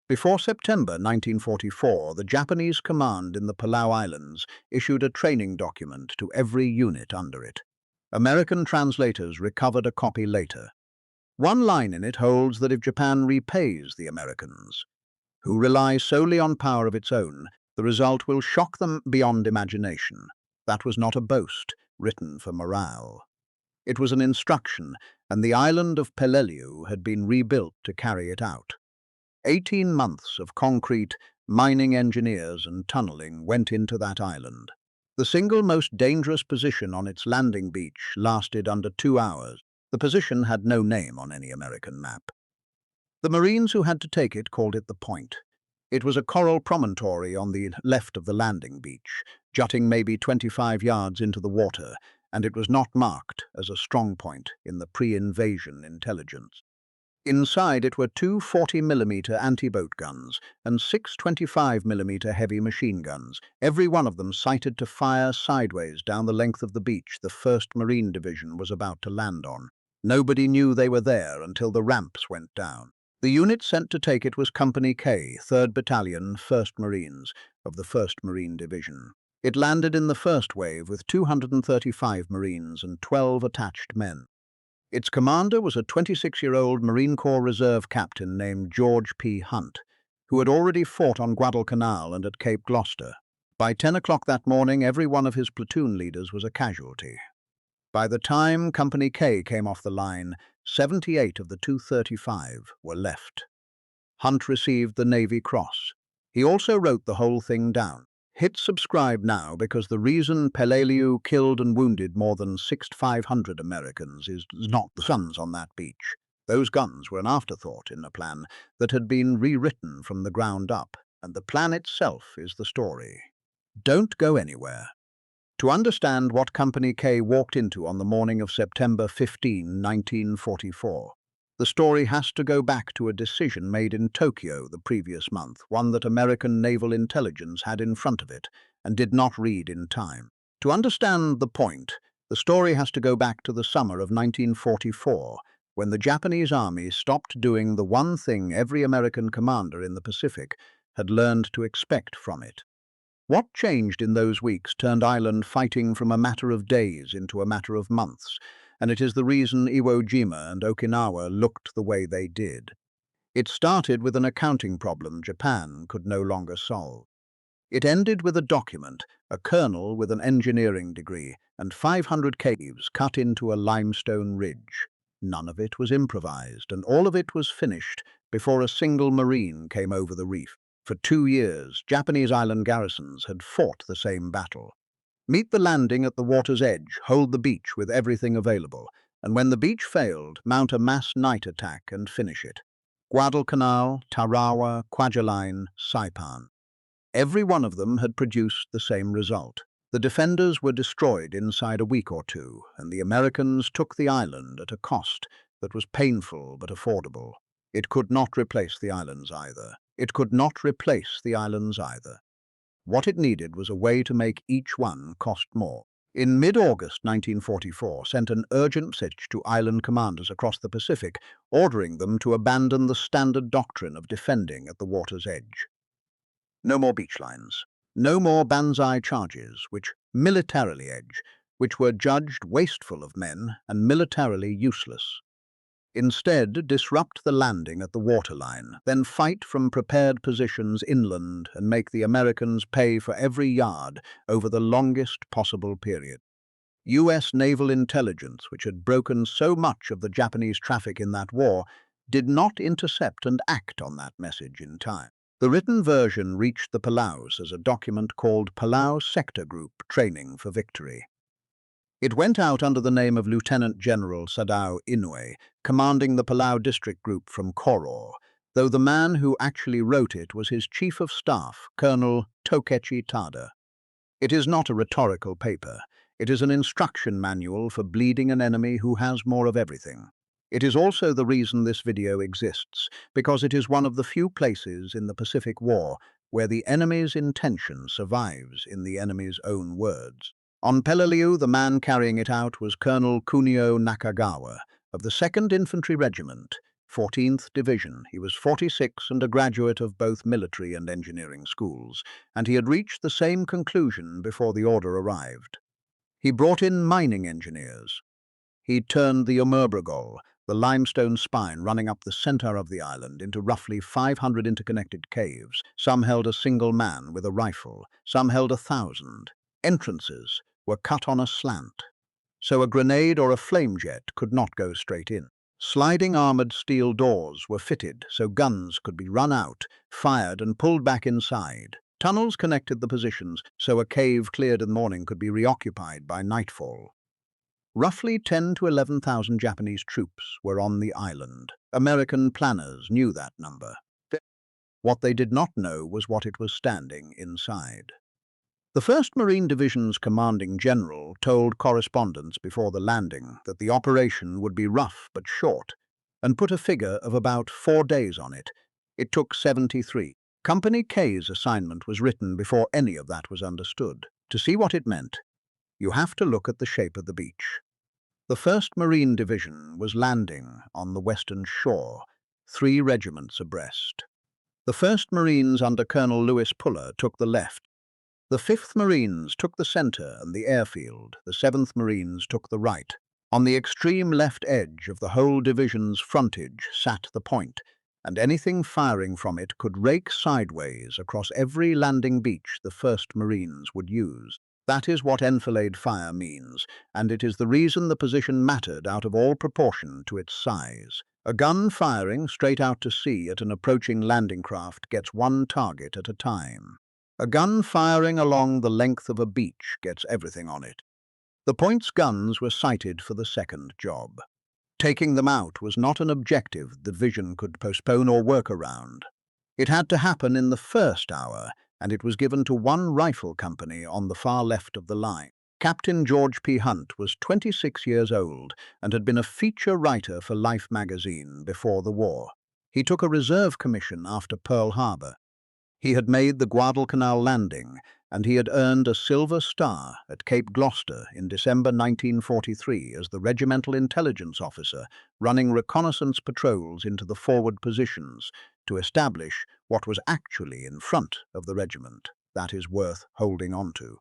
Before September 1944, the Japanese command in the Palau Islands issued a training document to every unit under it. American translators recovered a copy later. One line in it holds that if Japan repays the Americans, who rely solely on power of its own, the result will shock them beyond imagination. That was not a boast written for morale. It was an instruction, and the island of Peleliu had been rebuilt to carry it out. 18 months of concrete, mining engineers and tunneling went into that island. The single most dangerous position on its landing beach lasted under 2 hours. The position had no name on any American map. The Marines who had to take it called it the Point. It was a coral promontory on the left of the landing beach, jutting maybe 25 yards into the water, and it was not marked as a strong point in the pre-invasion intelligence. Inside it were 2 40mm anti-boat guns and 6 25mm heavy machine guns, every one of them sighted to fire sideways down the length of the beach the 1st Marine Division was about to land on. Nobody knew they were there until the ramps went down. The unit sent to take it was Company K, 3rd Battalion, 1st Marines, of the 1st Marine Division. It landed in the first wave with 235 Marines and 12 attached men. Its commander was a 26-year-old Marine Corps Reserve captain named George P. Hunt, who had already fought on Guadalcanal and at Cape Gloucester. By 10 o'clock that morning, every one of his platoon leaders was a casualty. By the time Company K came off the line, 78 of the 235 were left. Hunt received the Navy Cross. He also wrote the whole thing down. Hit subscribe now, because the reason Peleliu killed and wounded more than 6,500 Americans is not the guns on that beach. Those guns were an afterthought in a plan that had been rewritten from the ground up, and the plan itself is the story. Don't go anywhere. To understand what Company K walked into on the morning of September 15, 1944, the story has to go back to a decision made in Tokyo the previous month, one that American naval intelligence had in front of it and did not read in time. To understand the point, the story has to go back to the summer of 1944, when the Japanese army stopped doing the one thing every American commander in the Pacific had learned to expect from it. What changed in those weeks turned island fighting from a matter of days into a matter of months, and it is the reason Iwo Jima and Okinawa looked the way they did. It started with an accounting problem Japan could no longer solve. It ended with a document, a colonel with an engineering degree, and 500 caves cut into a limestone ridge. None of it was improvised, and all of it was finished before a single Marine came over the reef. For 2 years, Japanese island garrisons had fought the same battle. Meet the landing at the water's edge, hold the beach with everything available, and when the beach failed, mount a mass night attack and finish it. Guadalcanal, Tarawa, Kwajalein, Saipan. Every one of them had produced the same result. The defenders were destroyed inside a week or two, and the Americans took the island at a cost that was painful but affordable. It could not replace the islands either. It could not replace the islands either. What it needed was a way to make each one cost more. In mid-August 1944, sent an urgent message to island commanders across the Pacific, ordering them to abandon the standard doctrine of defending at the water's edge. No more beach lines. No more banzai charges, which were judged wasteful of men and militarily useless. Instead, disrupt the landing at the waterline, then fight from prepared positions inland and make the Americans pay for every yard over the longest possible period. U.S. naval intelligence, which had broken so much of the Japanese traffic in that war, did not intercept and act on that message in time. The written version reached the Palaus as a document called Palau Sector Group Training for Victory. It went out under the name of Lieutenant General Sadao Inoue, commanding the Palau District Group from Koror, though the man who actually wrote it was his Chief of Staff, Colonel Tokechi Tada. It is not a rhetorical paper. It is an instruction manual for bleeding an enemy who has more of everything. It is also the reason this video exists, because it is one of the few places in the Pacific War where the enemy's intention survives in the enemy's own words. On Peleliu, the man carrying it out was Colonel Kunio Nakagawa of the 2nd Infantry Regiment, 14th Division. He was 46 and a graduate of both military and engineering schools, and he had reached the same conclusion before the order arrived. He brought in mining engineers. He turned the Umurbrogol, the limestone spine running up the center of the island, into roughly 500 interconnected caves. Some held a single man with a rifle, some held 1,000. Entrances were cut on a slant, so a grenade or a flame jet could not go straight in. Sliding armored steel doors were fitted so guns could be run out, fired and pulled back inside. Tunnels connected the positions so a cave cleared in the morning could be reoccupied by nightfall. Roughly 10 to 11,000 Japanese troops were on the island. American planners knew that number. What they did not know was what it was standing inside. The 1st Marine Division's commanding general told correspondents before the landing that the operation would be rough but short, and put a figure of about 4 days on it. It took 73. Company K's assignment was written before any of that was understood. To see what it meant, you have to look at the shape of the beach. The 1st Marine Division was landing on the western shore, 3 regiments abreast. The 1st Marines under Colonel Lewis Puller took the left. The 5th Marines took the center and the airfield. The 7th Marines took the right. On the extreme left edge of the whole division's frontage sat the point, and anything firing from it could rake sideways across every landing beach the 1st Marines would use. That is what enfilade fire means, and it is the reason the position mattered out of all proportion to its size. A gun firing straight out to sea at an approaching landing craft gets one target at a time. A gun firing along the length of a beach gets everything on it. The point's guns were sighted for the second job. Taking them out was not an objective the division could postpone or work around. It had to happen in the first hour, and it was given to one rifle company on the far left of the line. Captain George P. Hunt was 26 years old and had been a feature writer for Life magazine before the war. He took a reserve commission after Pearl Harbor. He had made the Guadalcanal landing, and he had earned a Silver Star at Cape Gloucester in December 1943 as the regimental intelligence officer, running reconnaissance patrols into the forward positions to establish what was actually in front of the regiment. That is worth holding on to.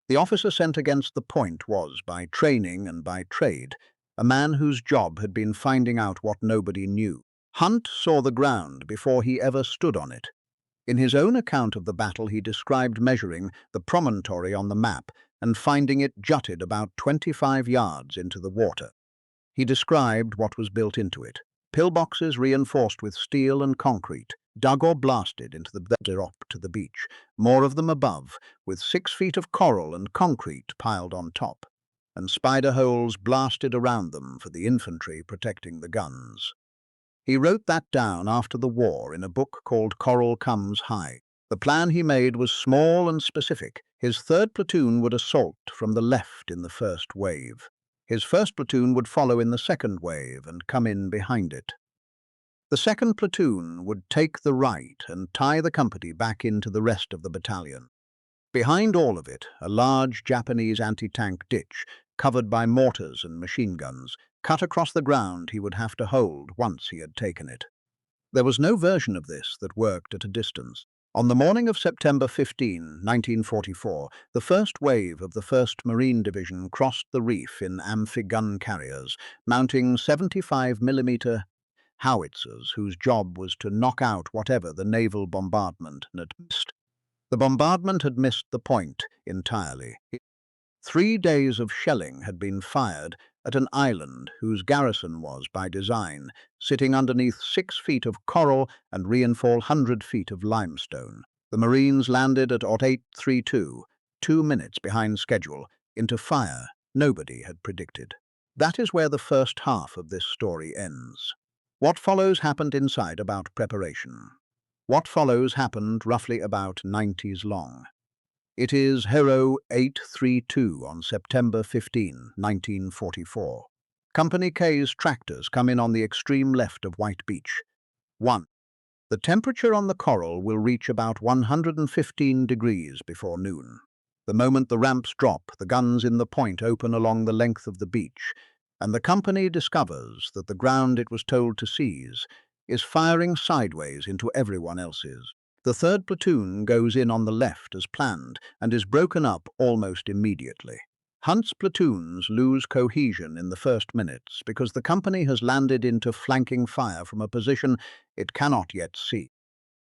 The officer sent against the point was, by training and by trade, a man whose job had been finding out what nobody knew. Hunt saw the ground before he ever stood on it. In his own account of the battle, he described measuring the promontory on the map and finding it jutted about 25 yards into the water. He described what was built into it: pillboxes reinforced with steel and concrete, dug or blasted into the drop to the beach, more of them above, with 6 feet of coral and concrete piled on top, and spider holes blasted around them for the infantry protecting the guns. He wrote that down after the war in a book called Coral Comes High. The plan he made was small and specific. His 3rd platoon would assault from the left in the first wave. His 1st platoon would follow in the second wave and come in behind it. The 2nd platoon would take the right and tie the company back into the rest of the battalion. Behind all of it, a large Japanese anti-tank ditch, covered by mortars and machine guns, cut across the ground he would have to hold once he had taken it. There was no version of this that worked at a distance. On the morning of September 15, 1944, the first wave of the 1st Marine Division crossed the reef in amphi-gun carriers, mounting 75mm howitzers whose job was to knock out whatever the naval bombardment had missed. The bombardment had missed the point entirely. 3 days of shelling had been fired at an island whose garrison was, by design, sitting underneath 6 feet of coral and reinforced 100 feet of limestone. The Marines landed at 8:32, 2 minutes behind schedule, into fire nobody had predicted. That is where the first half of this story ends. What follows happened inside about preparation. What follows happened roughly about 90s long. It is Hero 832 on September 15, 1944. Company K's tractors come in on the extreme left of White Beach. 1. The temperature on the coral will reach about 115 degrees before noon. The moment the ramps drop, the guns in the point open along the length of the beach. and the company discovers that the ground it was told to seize is firing sideways into everyone else's. The third platoon goes in on the left as planned and is broken up almost immediately. Hunt's platoons lose cohesion in the first minutes because the company has landed into flanking fire from a position it cannot yet see.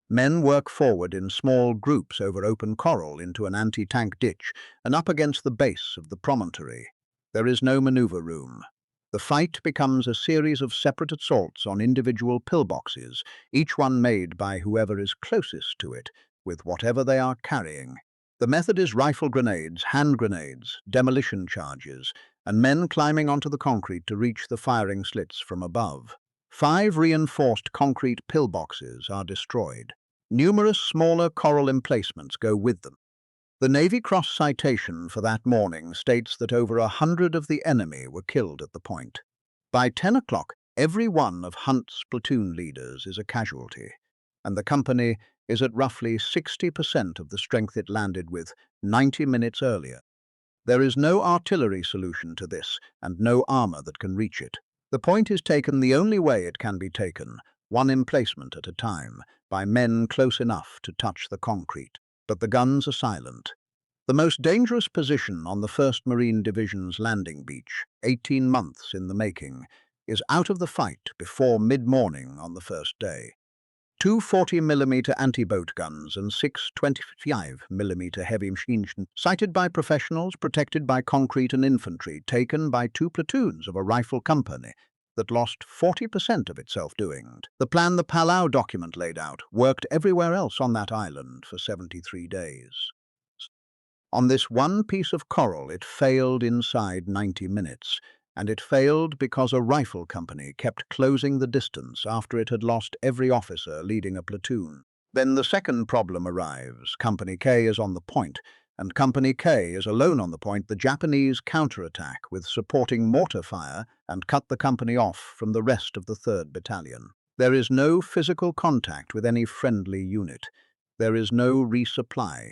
Men work forward in small groups over open coral into an anti-tank ditch and up against the base of the promontory. There is no maneuver room. The fight becomes a series of separate assaults on individual pillboxes, each one made by whoever is closest to it, with whatever they are carrying. The method is rifle grenades, hand grenades, demolition charges, and men climbing onto the concrete to reach the firing slits from above. 5 reinforced concrete pillboxes are destroyed. Numerous smaller coral emplacements go with them. The Navy Cross citation for that morning states that over 100 of the enemy were killed at the point. By 10 o'clock, every one of Hunt's platoon leaders is a casualty, and the company is at roughly 60% of the strength it landed with 90 minutes earlier. There is no artillery solution to this, and no armor that can reach it. The point is taken the only way it can be taken, one emplacement at a time, by men close enough to touch the concrete. But the guns are silent. The most dangerous position on the 1st Marine Division's landing beach, 18 months in the making, is out of the fight before mid-morning on the first day. 2 40mm anti-boat guns and 6 25mm heavy machine guns, sighted by professionals, protected by concrete and infantry, taken by 2 platoons of a rifle company that lost 40% of its self-doing. The plan the Palau document laid out worked everywhere else on that island for 73 days. On this one piece of coral, it failed inside 90 minutes, and it failed because a rifle company kept closing the distance after it had lost every officer leading a platoon. Then the second problem arrives. Company K is on the point, and Company K is alone on the point. The Japanese counterattack with supporting mortar fire and cut the company off from the rest of the 3rd Battalion. There is no physical contact with any friendly unit. There is no resupply.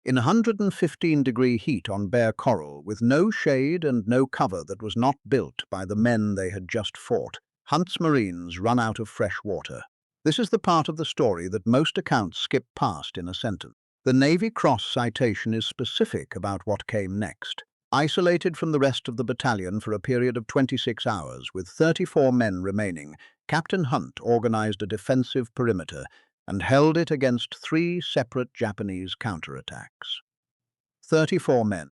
In 115-degree heat on bare coral, with no shade and no cover that was not built by the men they had just fought, Hunt's Marines run out of fresh water. This is the part of the story that most accounts skip past in a sentence. The Navy Cross citation is specific about what came next. Isolated from the rest of the battalion for a period of 26 hours, with 34 men remaining, Captain Hunt organized a defensive perimeter and held it against 3 separate Japanese counterattacks. 34 men.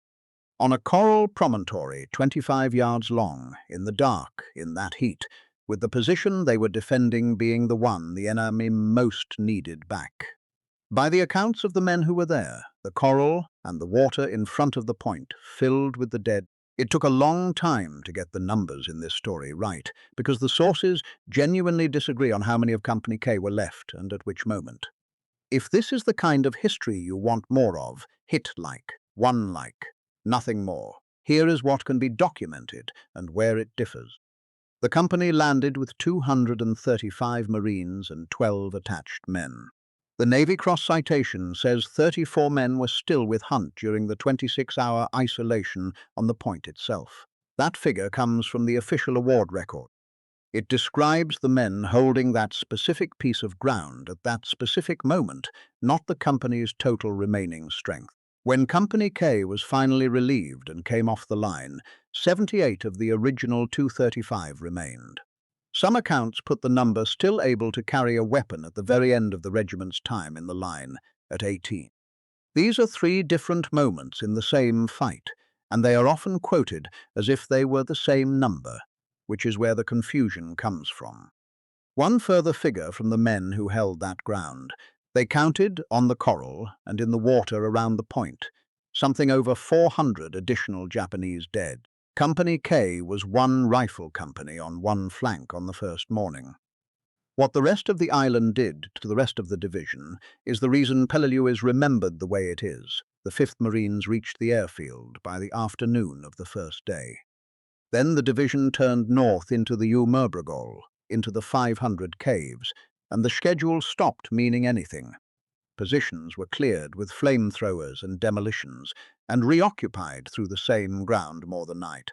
On a coral promontory 25 yards long, in the dark, in that heat, with the position they were defending being the one the enemy most needed back. By the accounts of the men who were there, the coral and the water in front of the point filled with the dead. It took a long time to get the numbers in this story right, because the sources genuinely disagree on how many of Company K were left and at which moment. If this is the kind of history you want more of, hit like, 1 like, nothing more. Here is what can be documented and where it differs. The company landed with 235 Marines and 12 attached men. The Navy Cross citation says 34 men were still with Hunt during the 26-hour isolation on the point itself. That figure comes from the official award record. It describes the men holding that specific piece of ground at that specific moment, not the company's total remaining strength. When Company K was finally relieved and came off the line, 78 of the original 235 remained. Some accounts put the number still able to carry a weapon at the very end of the regiment's time in the line, at 18. These are 3 different moments in the same fight, and they are often quoted as if they were the same number, which is where the confusion comes from. One further figure from the men who held that ground. They counted on the coral and in the water around the point, something over 400 additional Japanese dead. Company K was 1 rifle company on 1 flank on the first morning. What the rest of the island did to the rest of the division is the reason Peleliu is remembered the way it is. The 5th Marines reached the airfield by the afternoon of the first day. Then the division turned north into the Umurbrogol, into the 500 caves, and the schedule stopped meaning anything. Positions were cleared with flamethrowers and demolitions, and reoccupied through the same ground more than night.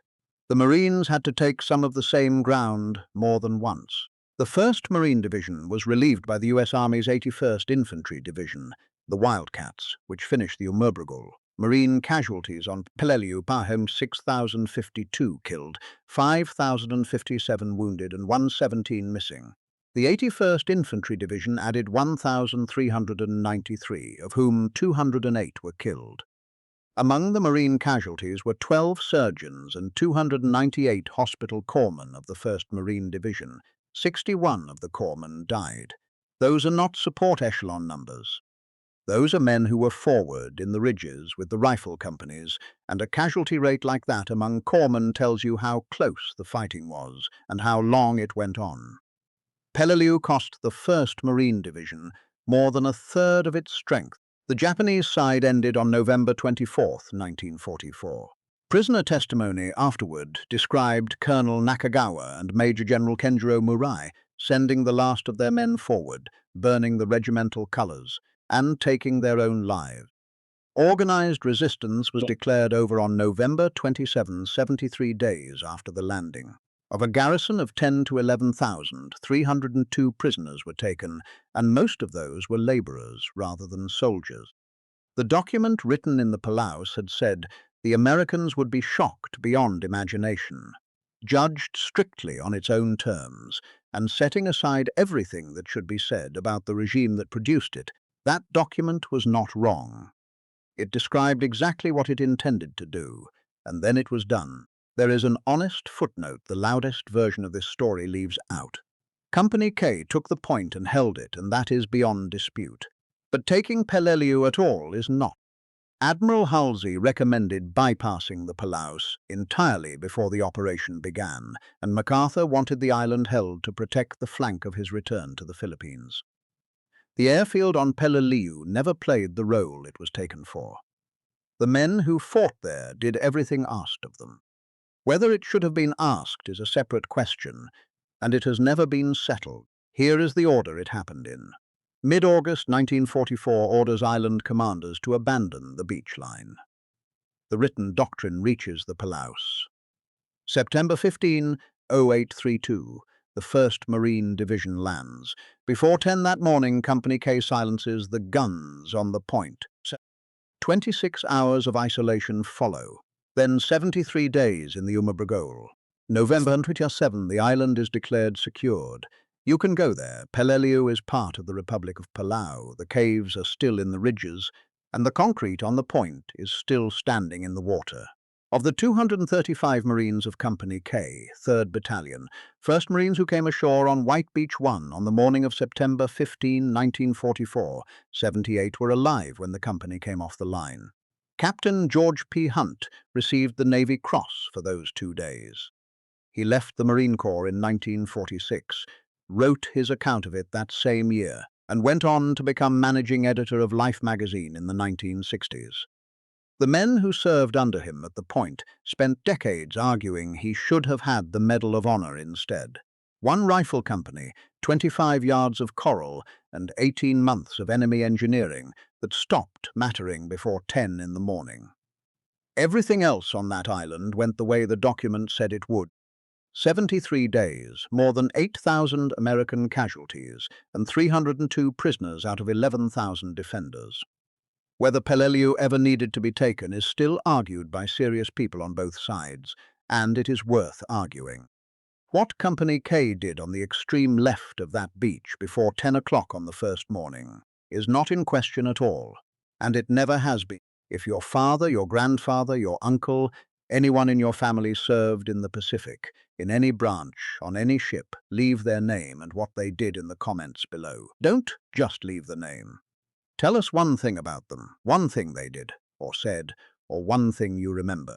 The Marines had to take some of the same ground more than once. The 1st Marine Division was relieved by the U.S. Army's 81st Infantry Division, the Wildcats, which finished the Umurbrogol. Marine casualties on Peleliu Pahom 6,052 killed, 5,057 wounded and 117 missing. The 81st Infantry Division added 1,393, of whom 208 were killed. Among the Marine casualties were 12 surgeons and 298 hospital corpsmen of the 1st Marine Division. 61 of the corpsmen died. Those are not support echelon numbers. Those are men who were forward in the ridges with the rifle companies, and a casualty rate like that among corpsmen tells you how close the fighting was and how long it went on. Peleliu cost the 1st Marine Division more than a third of its strength. The Japanese side ended on November 24, 1944. Prisoner testimony afterward described Colonel Nakagawa and Major General Kenjiro Murai sending the last of their men forward, burning the regimental colours, and taking their own lives. Organized resistance was declared over on November 27, 73 days after the landing. Of a garrison of 10 to 11,000, 302 prisoners were taken, and most of those were laborers rather than soldiers. The document written in the Palaus had said the Americans would be shocked beyond imagination, judged strictly on its own terms, and setting aside everything that should be said about the regime that produced it. That document was not wrong. It described exactly what it intended to do, and then it was done. There is an honest footnote the loudest version of this story leaves out. Company K took the point and held it, and that is beyond dispute. But taking Peleliu at all is not. Admiral Halsey recommended bypassing the Palaus entirely before the operation began, and MacArthur wanted the island held to protect the flank of his return to the Philippines. The airfield on Peleliu never played the role it was taken for. The men who fought there did everything asked of them. Whether it should have been asked is a separate question, and it has never been settled. Here is the order it happened in. Mid-August 1944 orders island commanders to abandon the beach line. The written doctrine reaches the Palaus. September 15, 0832, the 1st Marine Division lands. Before 10 that morning, Company K silences the guns on the point. 26 hours of isolation follow. Then 73 days in the Umurbrogol. November 27, the island is declared secured. You can go there. Peleliu is part of the Republic of Palau. The caves are still in the ridges, and the concrete on the point is still standing in the water. Of the 235 Marines of Company K, 3rd Battalion, 1st Marines who came ashore on White Beach 1 on the morning of September 15, 1944, 78 were alive when the company came off the line. Captain George P. Hunt received the Navy Cross for those 2 days. He left the Marine Corps in 1946, wrote his account of it that same year, and went on to become managing editor of Life magazine in the 1960s. The men who served under him at the point spent decades arguing he should have had the Medal of Honor instead. One rifle company, 25 yards of coral, and 18 months of enemy engineering that stopped mattering before 10 in the morning. Everything else on that island went the way the document said it would. 73 days, more than 8,000 American casualties, and 302 prisoners out of 11,000 defenders. Whether Peleliu ever needed to be taken is still argued by serious people on both sides, and it is worth arguing. What Company K did on the extreme left of that beach before 10 o'clock on the first morning is not in question at all, and it never has been. If your father, your grandfather, your uncle, anyone in your family served in the Pacific, in any branch, on any ship, leave their name and what they did in the comments below. Don't just leave the name. Tell us one thing about them, one thing they did, or said, or one thing you remember.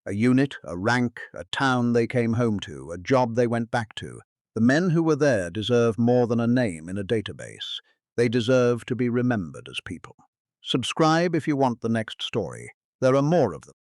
A unit, a rank, a town they came home to, a job they went back to. The men who were there deserve more than a name in a database. They deserve to be remembered as people. Subscribe if you want the next story. There are more of them.